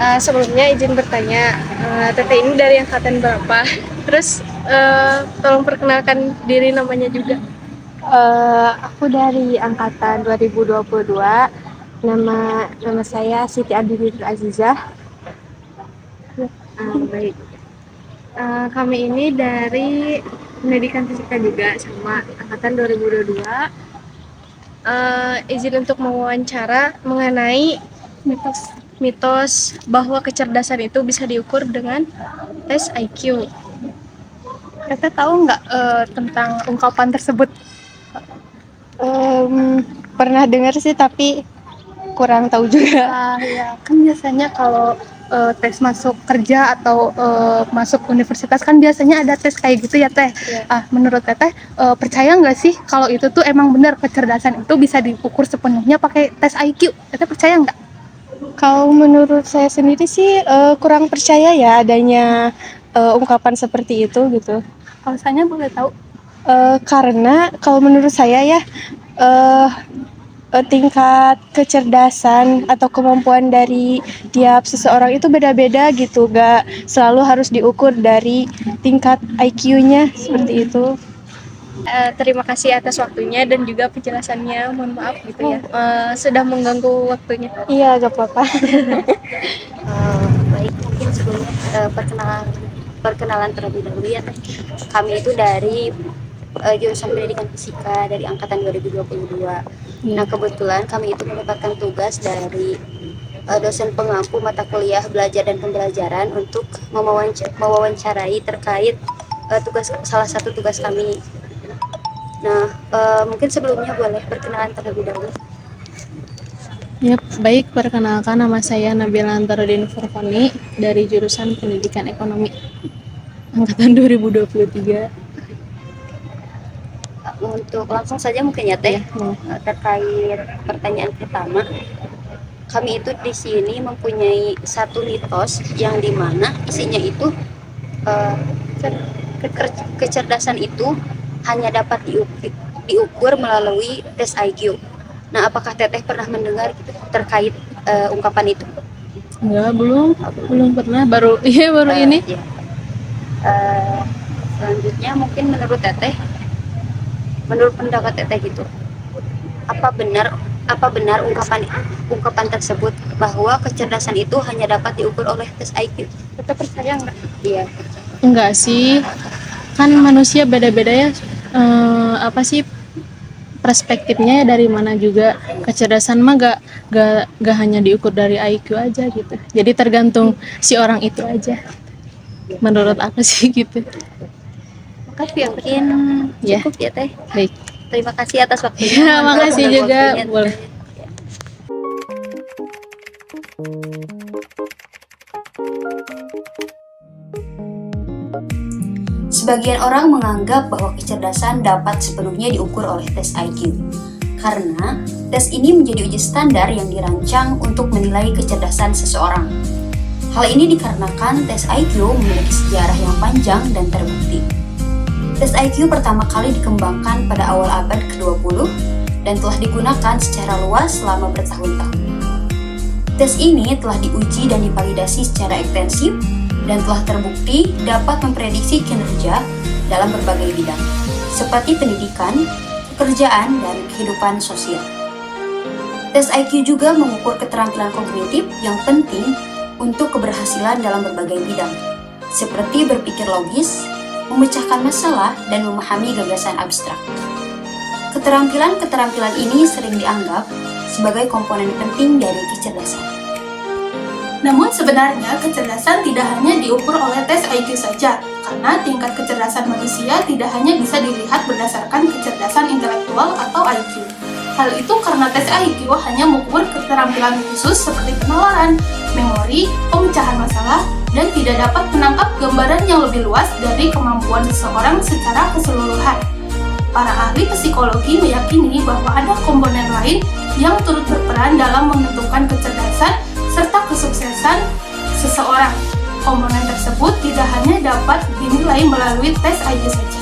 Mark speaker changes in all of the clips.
Speaker 1: Nah, sebelumnya izin bertanya, Teteh ini dari angkatan berapa? Terus tolong perkenalkan diri namanya juga.
Speaker 2: Aku dari angkatan 2022. Nama saya Siti Abdul Azizah.
Speaker 1: Baik. Kami ini dari pendidikan fisika juga sama angkatan 2022. Izin untuk mewawancara mengenai mitos bahwa kecerdasan itu bisa diukur dengan tes IQ.
Speaker 2: Teteh tahu nggak tentang ungkapan tersebut? Pernah dengar sih, tapi kurang tahu juga.
Speaker 3: Ya, kan biasanya kalau tes masuk kerja atau masuk universitas kan biasanya ada tes kayak gitu ya Teh. Menurut Teteh percaya nggak sih kalau itu tuh emang benar kecerdasan itu bisa diukur sepenuhnya pakai tes IQ? Teteh percaya nggak?
Speaker 2: Kalau menurut saya sendiri sih kurang percaya ya adanya ungkapan seperti itu gitu.
Speaker 3: Kalau saya boleh tahu?
Speaker 2: Karena kalau menurut saya ya tingkat kecerdasan atau kemampuan dari tiap seseorang itu beda-beda gitu, gak selalu harus diukur dari tingkat IQ-nya seperti itu.
Speaker 1: Terima kasih atas waktunya dan juga penjelasannya. Mohon maaf gitu ya, sudah mengganggu waktunya.
Speaker 2: Iya, gak apa-apa.
Speaker 4: Baik, mungkin sebelumnya perkenalan terlebih dahulu ya Teh. Kami itu dari jurusan pendidikan fisika dari angkatan 2022. Nah, kebetulan kami itu mendapatkan tugas dari dosen pengampu mata kuliah belajar dan pembelajaran untuk mewawancarai terkait salah satu tugas kami. Nah, mungkin sebelumnya boleh perkenalan terlebih dahulu.
Speaker 3: Ya, baik, perkenalkan nama saya Nabila Antarodin Furfani dari jurusan Pendidikan Ekonomi angkatan 2023.
Speaker 4: Untuk langsung saja mungkin ya Teh, terkait pertanyaan pertama, kami itu di sini mempunyai satu mitos yang dimana isinya itu kecerdasan itu hanya dapat diukur melalui tes IQ. Nah, apakah Teteh pernah mendengar terkait ungkapan itu?
Speaker 3: Enggak, belum pernah, baru ini.
Speaker 4: Ya. Selanjutnya mungkin menurut pendapat Teteh gitu, apa benar ungkapan tersebut bahwa kecerdasan itu hanya dapat diukur oleh tes IQ?
Speaker 3: Teteh percaya nggak?
Speaker 4: Iya.
Speaker 3: Enggak sih, kan manusia beda-beda ya. Apa sih perspektifnya ya, dari mana juga. Kecerdasan mah gak hanya diukur dari IQ aja gitu, jadi tergantung si orang itu aja, menurut aku sih gitu.
Speaker 4: Makasih ya, mungkin cukup ya Teh.
Speaker 3: Baik,
Speaker 4: Terima kasih atas waktunya.
Speaker 3: ya, makasih juga. Boleh.
Speaker 4: Sebagian orang menganggap bahwa kecerdasan dapat sepenuhnya diukur oleh tes IQ. Karena tes ini menjadi uji standar yang dirancang untuk menilai kecerdasan seseorang. Hal ini dikarenakan tes IQ memiliki sejarah yang panjang dan terbukti. Tes IQ pertama kali dikembangkan pada awal abad ke-20 dan telah digunakan secara luas selama bertahun-tahun. Tes ini telah diuji dan divalidasi secara ekstensif dan telah terbukti dapat memprediksi kinerja dalam berbagai bidang, seperti pendidikan, pekerjaan, dan kehidupan sosial. Tes IQ juga mengukur keterampilan kognitif yang penting untuk keberhasilan dalam berbagai bidang, seperti berpikir logis, memecahkan masalah, dan memahami gagasan abstrak. Keterampilan ini sering dianggap sebagai komponen penting dari kecerdasan.
Speaker 3: Namun sebenarnya kecerdasan tidak hanya diukur oleh tes IQ saja, karena tingkat kecerdasan manusia tidak hanya bisa dilihat berdasarkan kecerdasan intelektual atau IQ. Hal itu karena tes IQ hanya mengukur keterampilan khusus seperti penalaran, memori, pemecahan masalah,
Speaker 5: dan tidak dapat menangkap gambaran yang lebih luas dari kemampuan seseorang secara keseluruhan. Para ahli psikologi meyakini bahwa ada komponen lain yang turut berperan dalam menentukan kecerdasan serta kesuksesan seseorang. Komponen tersebut tidak hanya dapat dinilai melalui tes IQ saja.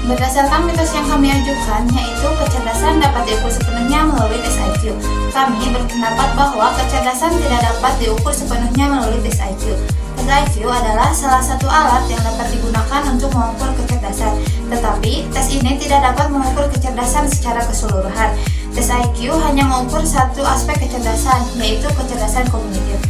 Speaker 6: Berdasarkan mitos yang kami ajukan, yaitu kecerdasan dapat diukur sepenuhnya melalui tes IQ. Kami berpendapat bahwa kecerdasan tidak dapat diukur sepenuhnya melalui tes IQ. Tes IQ adalah salah satu alat yang dapat digunakan untuk mengukur kecerdasan, tetapi tes ini tidak dapat mengukur kecerdasan secara keseluruhan. Tes IQ hanya mengukur satu aspek kecerdasan, yaitu kecerdasan kognitif.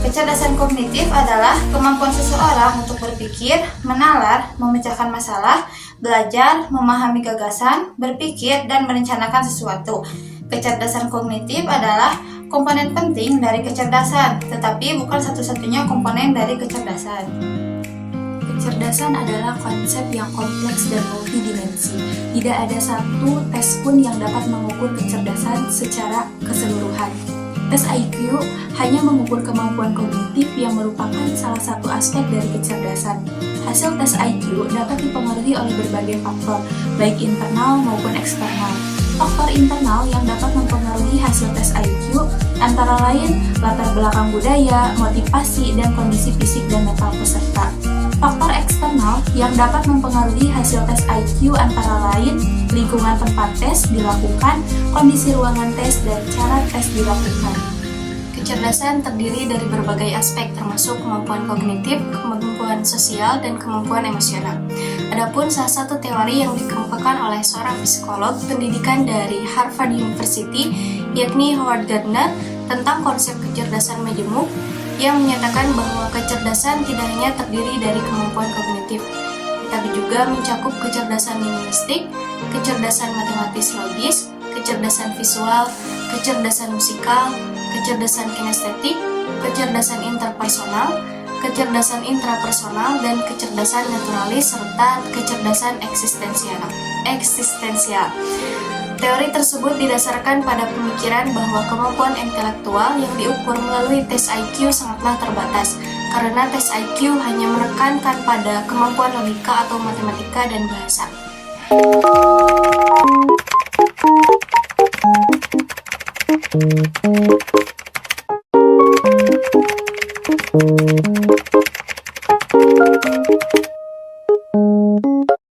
Speaker 6: Kecerdasan kognitif adalah kemampuan seseorang untuk berpikir, menalar, memecahkan masalah, belajar, memahami gagasan, berpikir, dan merencanakan sesuatu. Kecerdasan kognitif adalah komponen penting dari kecerdasan, tetapi bukan satu-satunya komponen dari kecerdasan.
Speaker 7: Kecerdasan adalah konsep yang kompleks dan multidimensi. Tidak ada satu tes pun yang dapat mengukur kecerdasan secara keseluruhan. Tes IQ hanya mengukur kemampuan kognitif yang merupakan salah satu aspek dari kecerdasan. Hasil tes IQ dapat dipengaruhi oleh berbagai faktor, baik internal maupun eksternal. Faktor internal yang dapat mempengaruhi hasil tes IQ antara lain latar belakang budaya, motivasi, dan kondisi fisik dan mental peserta. Faktor eksternal yang dapat mempengaruhi hasil tes IQ antara lain lingkungan tempat tes dilakukan, kondisi ruangan tes, dan cara tes dilakukan.
Speaker 6: Kecerdasan terdiri dari berbagai aspek termasuk kemampuan kognitif, kemampuan sosial, dan kemampuan emosional. Adapun salah satu teori yang dikemukakan oleh seorang psikolog pendidikan dari Harvard University, yakni Howard Gardner, tentang konsep kecerdasan majemuk yang menyatakan bahwa kecerdasan tidak hanya terdiri dari kemampuan kognitif, tapi juga mencakup kecerdasan linguistik, kecerdasan matematis logis, kecerdasan visual, kecerdasan musikal, kecerdasan kinestetik, kecerdasan interpersonal, kecerdasan intrapersonal, dan kecerdasan naturalis, serta kecerdasan eksistensial. Teori tersebut didasarkan pada pemikiran bahwa kemampuan intelektual yang diukur melalui tes IQ sangatlah terbatas, karena tes IQ hanya menekankan pada kemampuan logika atau matematika dan bahasa.